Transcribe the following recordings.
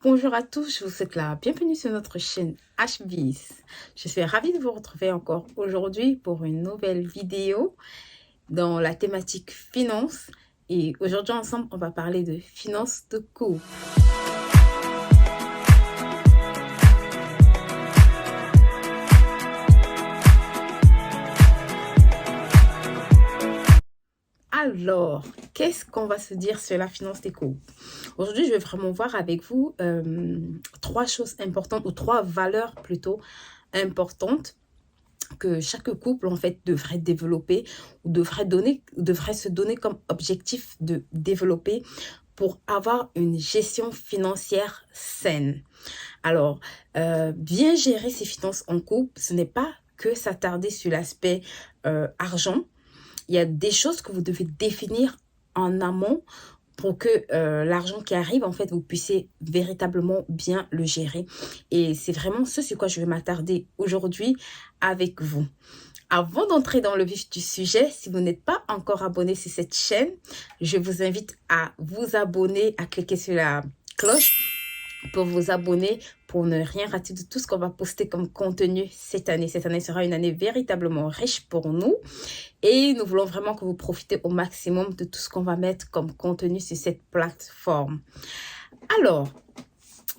Bonjour à tous, je vous souhaite la bienvenue sur notre chaîne HBIS. Je suis ravie de vous retrouver encore aujourd'hui pour une nouvelle vidéo dans la thématique finance. Et aujourd'hui ensemble, on va parler de finances de couple. Alors, qu'est-ce qu'on va se dire sur la finance des couples? Aujourd'hui, je vais vraiment voir avec vous trois choses importantes, ou trois valeurs plutôt importantes que chaque couple en fait devrait développer ou devrait se donner comme objectif de développer pour avoir une gestion financière saine. Alors, bien gérer ses finances en couple, ce n'est pas que s'attarder sur l'aspect argent. Il y a des choses que vous devez définir en amont pour que l'argent qui arrive, en fait, vous puissiez véritablement bien le gérer. Et c'est vraiment ce sur quoi je vais m'attarder aujourd'hui avec vous. Avant d'entrer dans le vif du sujet, si vous n'êtes pas encore abonné sur cette chaîne, je vous invite à vous abonner, à cliquer sur la cloche pour vous abonner, pour ne rien rater de tout ce qu'on va poster comme contenu cette année. Cette année sera une année véritablement riche pour nous et nous voulons vraiment que vous profitez au maximum de tout ce qu'on va mettre comme contenu sur cette plateforme. Alors,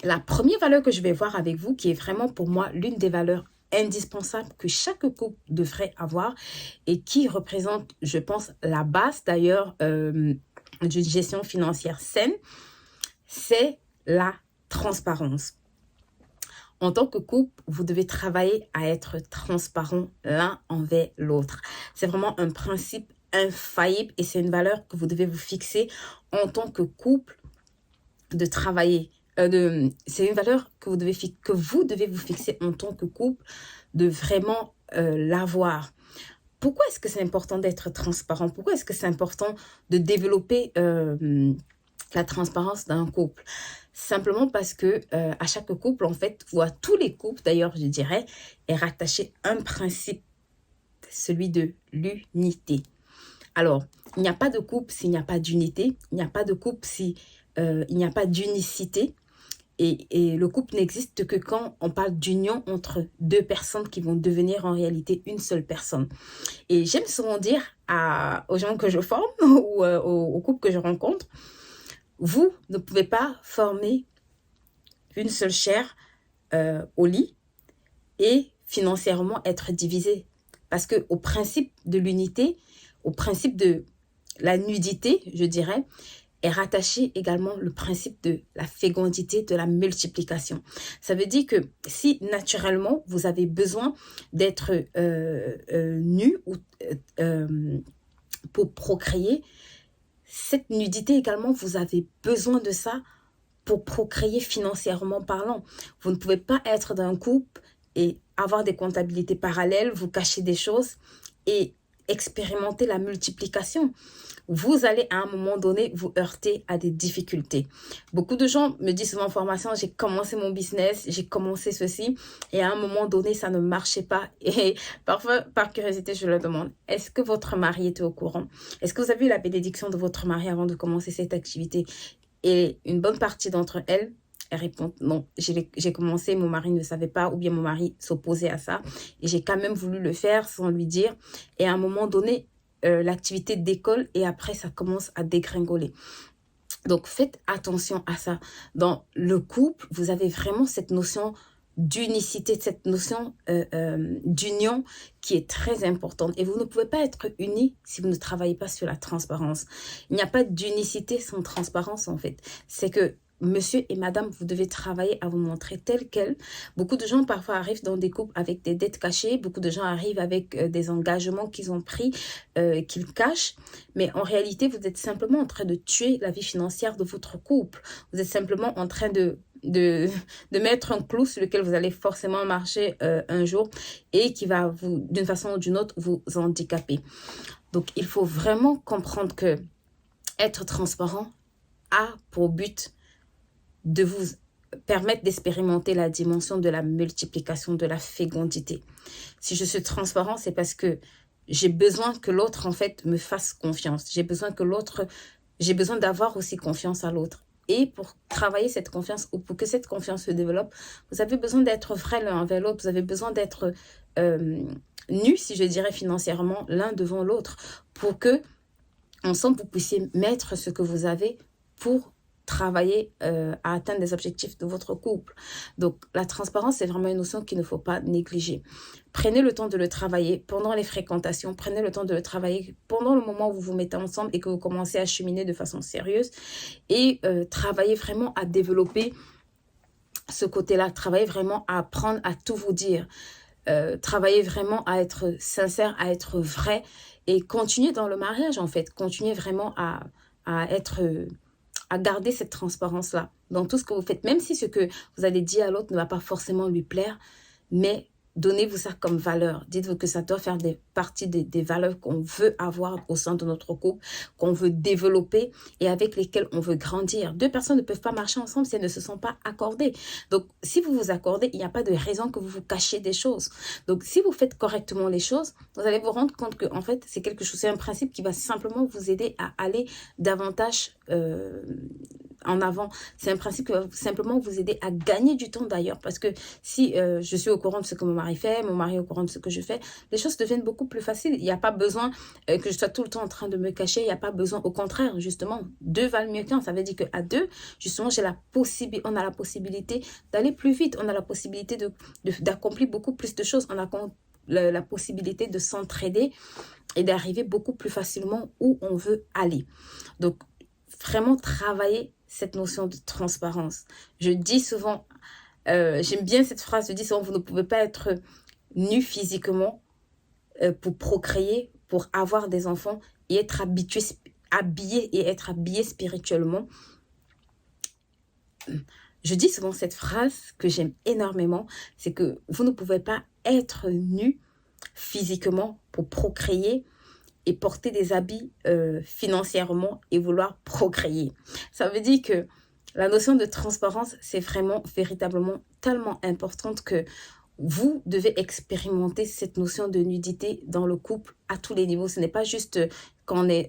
la première valeur que je vais voir avec vous, qui est vraiment pour moi l'une des valeurs indispensables que chaque couple devrait avoir et qui représente, je pense, la base d'ailleurs d'une gestion financière saine, c'est la transparence. En tant que couple, vous devez travailler à être transparent l'un envers l'autre. C'est vraiment un principe infaillible et c'est une valeur que vous devez vous fixer en tant que couple, de travailler. C'est une valeur que vous devez vous fixer en tant que couple, de vraiment l'avoir. Pourquoi est-ce que c'est important d'être transparent? Pourquoi est-ce que c'est important de développer la transparence d'un couple? Simplement parce que à chaque couple, en fait, ou à tous les couples d'ailleurs, je dirais, est rattaché un principe, celui de l'unité. Alors, il n'y a pas de couple s'il n'y a pas d'unité. Il n'y a pas de couple s'il n'y a pas d'unicité. Et le couple n'existe que quand on parle d'union entre deux personnes qui vont devenir en réalité une seule personne. Et j'aime souvent dire aux gens que je forme ou aux couples que je rencontre, vous ne pouvez pas former une seule chair au lit et financièrement être divisé. Parce qu'au principe de l'unité, au principe de la nudité, je dirais, est rattaché également le principe de la fécondité, de la multiplication. Ça veut dire que si naturellement vous avez besoin d'être nu ou pour procréer, cette nudité également, vous avez besoin de ça pour procréer financièrement parlant. Vous ne pouvez pas être dans un couple et avoir des comptabilités parallèles, vous cacher des choses et expérimenter la multiplication. Vous allez à un moment donné vous heurter à des difficultés. Beaucoup de gens me disent souvent en formation, j'ai commencé mon business, j'ai commencé ceci et à un moment donné ça ne marchait pas et parfois par curiosité je leur demande, est-ce que votre mari était au courant? Est-ce que vous avez eu la bénédiction de votre mari avant de commencer cette activité? Et une bonne partie d'entre elles répondent non, j'ai commencé, mon mari ne savait pas ou bien mon mari s'opposait à ça et j'ai quand même voulu le faire sans lui dire et à un moment donné l'activité décolle et après ça commence à dégringoler. Donc faites attention à ça. Dans le couple, vous avez vraiment cette notion d'unicité, cette notion d'union qui est très importante. Et vous ne pouvez pas être unis si vous ne travaillez pas sur la transparence. Il n'y a pas d'unicité sans transparence en fait. C'est que monsieur et madame, vous devez travailler à vous montrer tel quel. Beaucoup de gens parfois arrivent dans des couples avec des dettes cachées. Beaucoup de gens arrivent avec des engagements qu'ils ont pris, qu'ils cachent. Mais en réalité, vous êtes simplement en train de tuer la vie financière de votre couple. Vous êtes simplement en train de mettre un clou sur lequel vous allez forcément marcher un jour et qui va vous, d'une façon ou d'une autre, vous handicaper. Donc, il faut vraiment comprendre que être transparent a pour but de vous permettre d'expérimenter la dimension de la multiplication, de la fécondité. Si je suis transparent, c'est parce que j'ai besoin que l'autre, en fait, me fasse confiance. J'ai besoin d'avoir aussi confiance à l'autre. Et pour travailler cette confiance, ou pour que cette confiance se développe, vous avez besoin d'être vrai l'un envers l'autre. Vous avez besoin d'être nus, si je dirais financièrement, l'un devant l'autre, pour que ensemble, vous puissiez mettre ce que vous avez pour travailler à atteindre les objectifs de votre couple. Donc, la transparence, c'est vraiment une notion qu'il ne faut pas négliger. Prenez le temps de le travailler pendant les fréquentations, prenez le temps de le travailler pendant le moment où vous vous mettez ensemble et que vous commencez à cheminer de façon sérieuse et travaillez vraiment à développer ce côté-là, travaillez vraiment à apprendre à tout vous dire. Travailler vraiment à être sincère, à être vrai et continuer dans le mariage en fait, continuer vraiment à être, à garder cette transparence-là dans tout ce que vous faites, même si ce que vous allez dire à l'autre ne va pas forcément lui plaire, mais donnez-vous ça comme valeur. Dites-vous que ça doit faire partie des valeurs qu'on veut avoir au sein de notre couple, qu'on veut développer et avec lesquelles on veut grandir. Deux personnes ne peuvent pas marcher ensemble si elles ne se sont pas accordées. Donc, si vous vous accordez, il n'y a pas de raison que vous vous cachiez des choses. Donc, si vous faites correctement les choses, vous allez vous rendre compte que, en fait, c'est quelque chose, c'est un principe qui va simplement vous aider à aller davantage en avant. C'est un principe qui va simplement vous aider à gagner du temps d'ailleurs, parce que si je suis au courant de ce que mon mari fait, mon mari est au courant de ce que je fais, les choses deviennent beaucoup plus faciles. Il n'y a pas besoin que je sois tout le temps en train de me cacher, il n'y a pas besoin, au contraire, justement, deux valent mieux qu'un. Ça veut dire qu'à deux, justement, on a la possibilité d'aller plus vite, on a la possibilité d'accomplir beaucoup plus de choses, on a la possibilité de s'entraider et d'arriver beaucoup plus facilement où on veut aller. Donc, vraiment travailler cette notion de transparence. Je dis souvent, j'aime bien cette phrase, je dis souvent, vous ne pouvez pas être nu physiquement pour procréer, pour avoir des enfants et être habillé spirituellement. Je dis souvent cette phrase que j'aime énormément, c'est que vous ne pouvez pas être nu physiquement pour procréer et porter des habits financièrement et vouloir procréer. Ça veut dire que la notion de transparence, c'est vraiment, véritablement tellement importante que vous devez expérimenter cette notion de nudité dans le couple à tous les niveaux. Ce n'est pas juste quand on est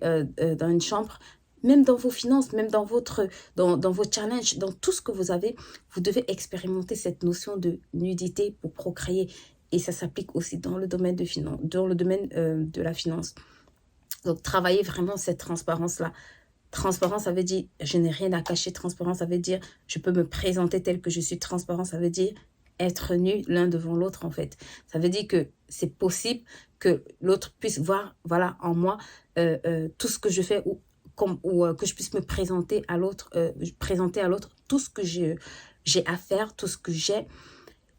dans une chambre, même dans vos finances, même dans vos challenges, dans tout ce que vous avez, vous devez expérimenter cette notion de nudité pour procréer. Et ça s'applique aussi dans le domaine de la finance. Donc, travailler vraiment cette transparence-là. Transparence, ça veut dire je n'ai rien à cacher. Transparence, ça veut dire je peux me présenter tel que je suis. Transparence, ça veut dire être nu l'un devant l'autre, en fait. Ça veut dire que c'est possible que l'autre puisse voir, voilà, en moi, tout ce que je fais ou que je puisse me présenter à l'autre, tout ce que j'ai à faire, tout ce que j'ai,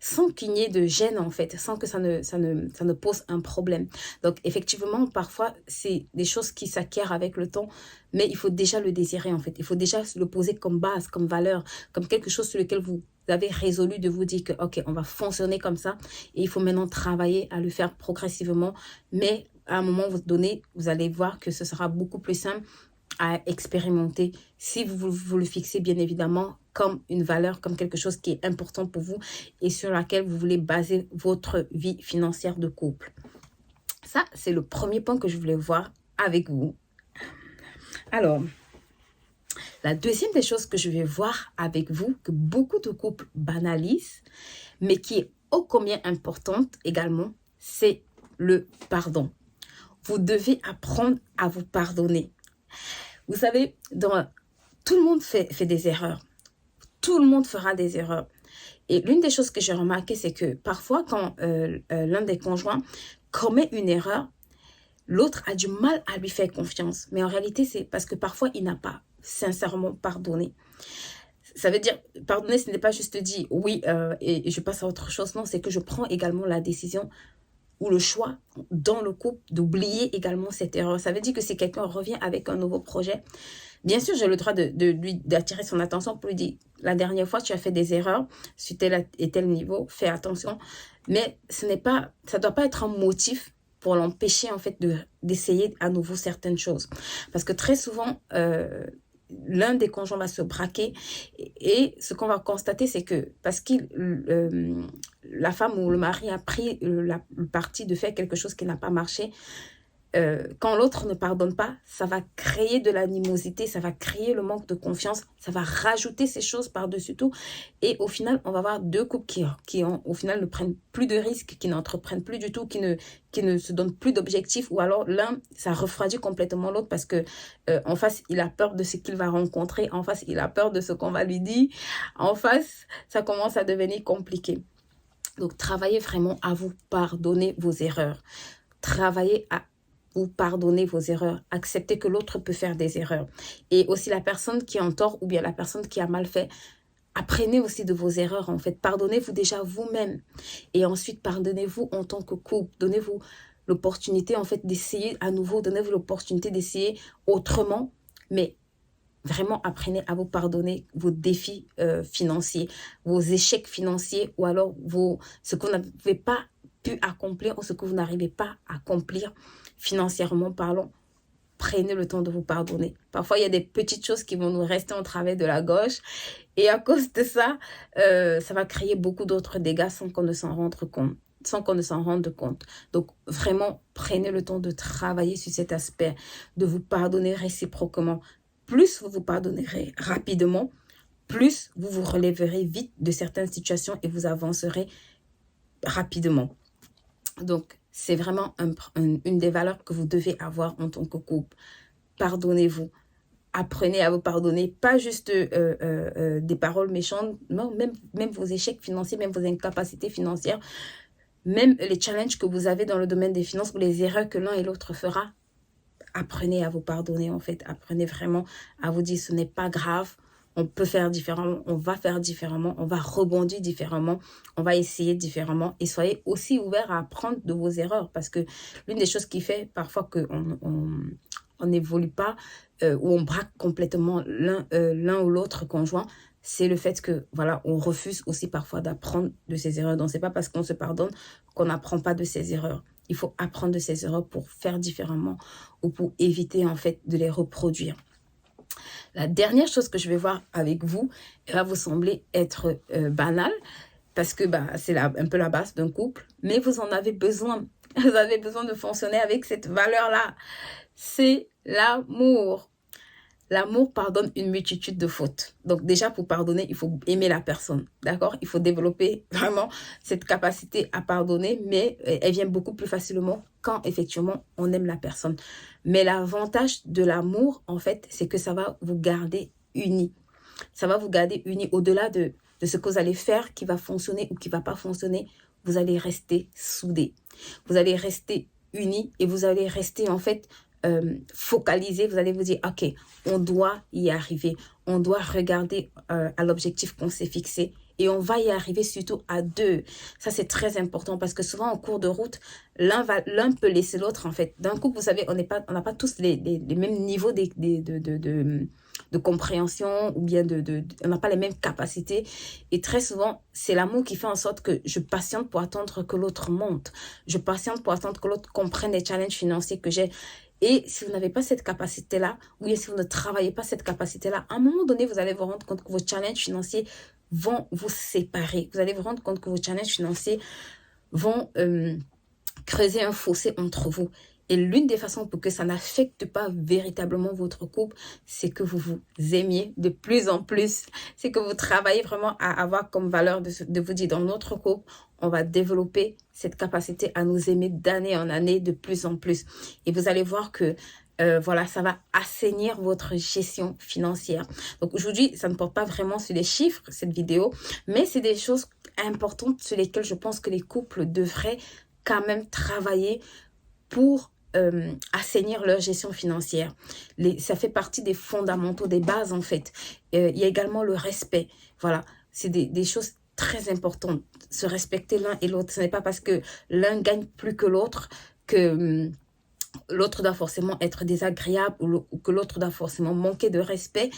sans qu'il n'y ait de gêne en fait, sans que ça ne pose un problème. Donc effectivement, parfois, c'est des choses qui s'acquièrent avec le temps, mais il faut déjà le désirer en fait. Il faut déjà le poser comme base, comme valeur, comme quelque chose sur lequel vous avez résolu de vous dire que ok, on va fonctionner comme ça et il faut maintenant travailler à le faire progressivement. Mais à un moment donné, vous allez voir que ce sera beaucoup plus simple à expérimenter si vous le fixez bien évidemment comme une valeur, comme quelque chose qui est important pour vous et sur laquelle vous voulez baser votre vie financière de couple. Ça, c'est le premier point que je voulais voir avec vous. Alors, la deuxième des choses que je vais voir avec vous, que beaucoup de couples banalisent, mais qui est ô combien importante également, c'est le pardon. Vous devez apprendre à vous pardonner. Vous savez, tout le monde fait des erreurs. Tout le monde fera des erreurs. Et l'une des choses que j'ai remarqué, c'est que parfois, quand l'un des conjoints commet une erreur, l'autre a du mal à lui faire confiance. Mais en réalité, c'est parce que parfois, il n'a pas sincèrement pardonné. Ça veut dire, pardonner, ce n'est pas juste dire oui et je passe à autre chose. Non, c'est que je prends également la décision ou le choix dans le couple d'oublier également cette erreur. Ça veut dire que si quelqu'un revient avec un nouveau projet, bien sûr, j'ai le droit d'attirer son attention pour lui dire, la dernière fois, tu as fait des erreurs sur tel et tel niveau, fais attention. Mais ça ne doit pas être un motif pour l'empêcher, en fait, d'essayer à nouveau certaines choses. Parce que très souvent, l'un des conjoints va se braquer et ce qu'on va constater, c'est que parce que la femme ou le mari a pris le parti de faire quelque chose qui n'a pas marché, quand l'autre ne pardonne pas, ça va créer de l'animosité, ça va créer le manque de confiance, ça va rajouter ces choses par-dessus tout. Et au final, on va avoir deux couples qui au final, ne prennent plus de risques, qui n'entreprennent plus du tout, qui ne se donnent plus d'objectifs. Ou alors, l'un, ça refroidit complètement l'autre parce que en face, il a peur de ce qu'il va rencontrer. En face, il a peur de ce qu'on va lui dire. En face, ça commence à devenir compliqué. Donc, travaillez vraiment à vous pardonner vos erreurs. Travaillez à vous pardonnez vos erreurs, acceptez que l'autre peut faire des erreurs. Et aussi la personne qui est en tort ou bien la personne qui a mal fait, apprenez aussi de vos erreurs en fait. Pardonnez-vous déjà vous-même et ensuite pardonnez-vous en tant que couple. Donnez-vous l'opportunité en fait d'essayer à nouveau, donnez-vous l'opportunité d'essayer autrement, mais vraiment apprenez à vous pardonner vos défis financiers, vos échecs financiers ou alors ce que vous n'avez pas pu accomplir ou ce que vous n'arrivez pas à accomplir financièrement parlant. Prenez le temps de vous pardonner. Parfois, il y a des petites choses qui vont nous rester en travers de la gauche. Et à cause de ça, ça va créer beaucoup d'autres dégâts sans qu'on ne s'en rende compte. Donc, vraiment, prenez le temps de travailler sur cet aspect, de vous pardonner réciproquement. Plus vous vous pardonnerez rapidement, plus vous vous relèverez vite de certaines situations et vous avancerez rapidement. Donc, c'est vraiment une des valeurs que vous devez avoir en tant que couple. Pardonnez-vous. Apprenez à vous pardonner. Pas juste des paroles méchantes, non, même vos échecs financiers, même vos incapacités financières, même les challenges que vous avez dans le domaine des finances ou les erreurs que l'un et l'autre fera. Apprenez à vous pardonner en fait. Apprenez vraiment à vous dire ce n'est pas grave. On peut faire différemment, on va faire différemment, on va rebondir différemment, on va essayer différemment. Et soyez aussi ouverts à apprendre de vos erreurs parce que l'une des choses qui fait parfois qu'on n'évolue pas ou on braque complètement l'un ou l'autre conjoint, c'est le fait que voilà, on refuse aussi parfois d'apprendre de ses erreurs. Donc, ce n'est pas parce qu'on se pardonne qu'on n'apprend pas de ses erreurs. Il faut apprendre de ses erreurs pour faire différemment ou pour éviter en fait de les reproduire. La dernière chose que je vais voir avec vous, elle va vous sembler être banale parce que c'est un peu la base d'un couple, mais vous en avez besoin. Vous avez besoin de fonctionner avec cette valeur-là. C'est l'amour. L'amour pardonne une multitude de fautes. Donc déjà, pour pardonner, il faut aimer la personne, d'accord? Il faut développer vraiment cette capacité à pardonner, mais elle vient beaucoup plus facilement quand effectivement on aime la personne. Mais l'avantage de l'amour, en fait, c'est que ça va vous garder unis. Ça va vous garder unis au-delà de ce que vous allez faire qui va fonctionner ou qui ne va pas fonctionner. Vous allez rester soudés. Vous allez rester unis et vous allez rester en fait focalisé, vous allez vous dire, ok, on doit y arriver, on doit regarder à l'objectif qu'on s'est fixé et on va y arriver surtout à deux. Ça, c'est très important parce que souvent en cours de route, l'un peut laisser l'autre en fait. D'un coup, vous savez, on n'a pas tous les mêmes niveaux de compréhension ou bien on n'a pas les mêmes capacités et très souvent, c'est l'amour qui fait en sorte que je patiente pour attendre que l'autre monte. Je patiente pour attendre que l'autre comprenne les challenges financiers que j'ai. Et si vous n'avez pas cette capacité-là, ou si vous ne travaillez pas cette capacité-là, à un moment donné, vous allez vous rendre compte que vos challenges financiers vont vous séparer. Vous allez vous rendre compte que vos challenges financiers vont creuser un fossé entre vous. Et l'une des façons pour que ça n'affecte pas véritablement votre couple, c'est que vous vous aimiez de plus en plus. C'est que vous travaillez vraiment à avoir comme valeur de vous dire, dans notre couple, on va développer cette capacité à nous aimer d'année en année de plus en plus. Et vous allez voir que voilà, ça va assainir votre gestion financière. Donc aujourd'hui, ça ne porte pas vraiment sur les chiffres, cette vidéo, mais c'est des choses importantes sur lesquelles je pense que les couples devraient quand même travailler pour assainir leur gestion financière. Ça fait partie des fondamentaux, des bases en fait. Il y a également le respect. Voilà, c'est des choses très importantes. Se respecter l'un et l'autre. Ce n'est pas parce que l'un gagne plus que l'autre que l'autre doit forcément être désagréable ou que l'autre doit forcément manquer de respect.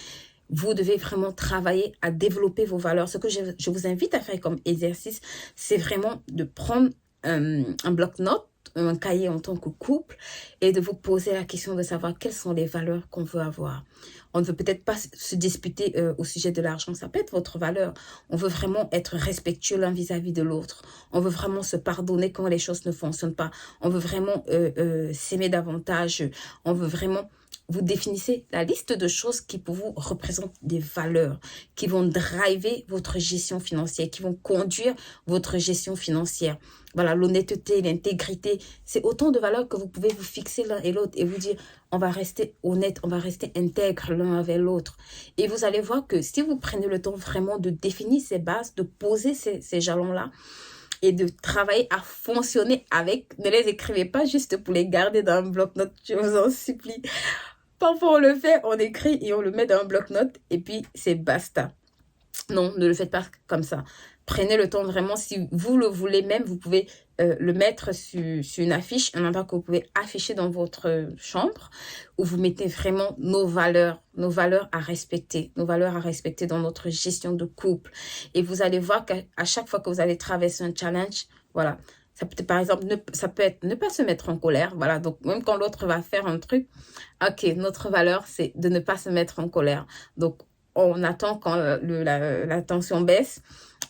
Vous devez vraiment travailler à développer vos valeurs. Ce que je vous invite à faire comme exercice, c'est vraiment de prendre un bloc-notes un cahier en tant que couple et de vous poser la question de savoir quelles sont les valeurs qu'on veut avoir. On ne veut peut-être pas se disputer au sujet de l'argent, ça peut être votre valeur. On veut vraiment être respectueux l'un vis-à-vis de l'autre. On veut vraiment se pardonner quand les choses ne fonctionnent pas. On veut vraiment s'aimer davantage. On veut vraiment... Vous définissez la liste de choses qui pour vous représentent des valeurs, qui vont driver votre gestion financière, qui vont conduire votre gestion financière. Voilà, l'honnêteté, l'intégrité, c'est autant de valeurs que vous pouvez vous fixer l'un et l'autre et vous dire, on va rester honnête, on va rester intègre l'un avec l'autre. Et vous allez voir que si vous prenez le temps vraiment de définir ces bases, de poser ces jalons-là, et de travailler à fonctionner avec, ne les écrivez pas juste pour les garder dans un bloc-notes, je vous en supplie. Parfois, on le fait, on écrit et on le met dans un bloc-notes et puis c'est basta. Non, ne le faites pas comme ça. Prenez le temps vraiment, si vous le voulez même, vous pouvez le mettre sur une affiche, un endroit que vous pouvez afficher dans votre chambre, où vous mettez vraiment nos valeurs à respecter dans notre gestion de couple. Et vous allez voir qu'à chaque fois que vous allez traverser un challenge, voilà, ça peut être, par exemple, ça peut être ne pas se mettre en colère. Voilà, donc même quand l'autre va faire un truc, ok, notre valeur, c'est de ne pas se mettre en colère. Donc, on attend quand la tension baisse.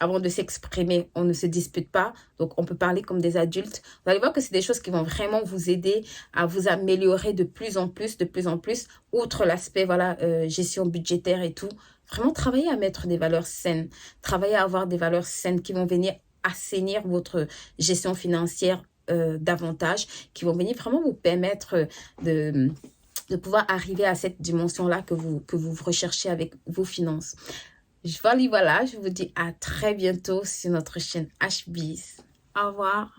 Avant de s'exprimer, on ne se dispute pas. Donc, on peut parler comme des adultes. Vous allez voir que c'est des choses qui vont vraiment vous aider à vous améliorer de plus en plus, outre l'aspect, voilà, gestion budgétaire et tout. Vraiment, travailler à mettre des valeurs saines. Travailler à avoir des valeurs saines qui vont venir assainir votre gestion financière davantage, qui vont venir vraiment vous permettre de pouvoir arriver à cette dimension-là que vous recherchez avec vos finances. Voilà, je vous dis à très bientôt sur notre chaîne HBiz. Au revoir.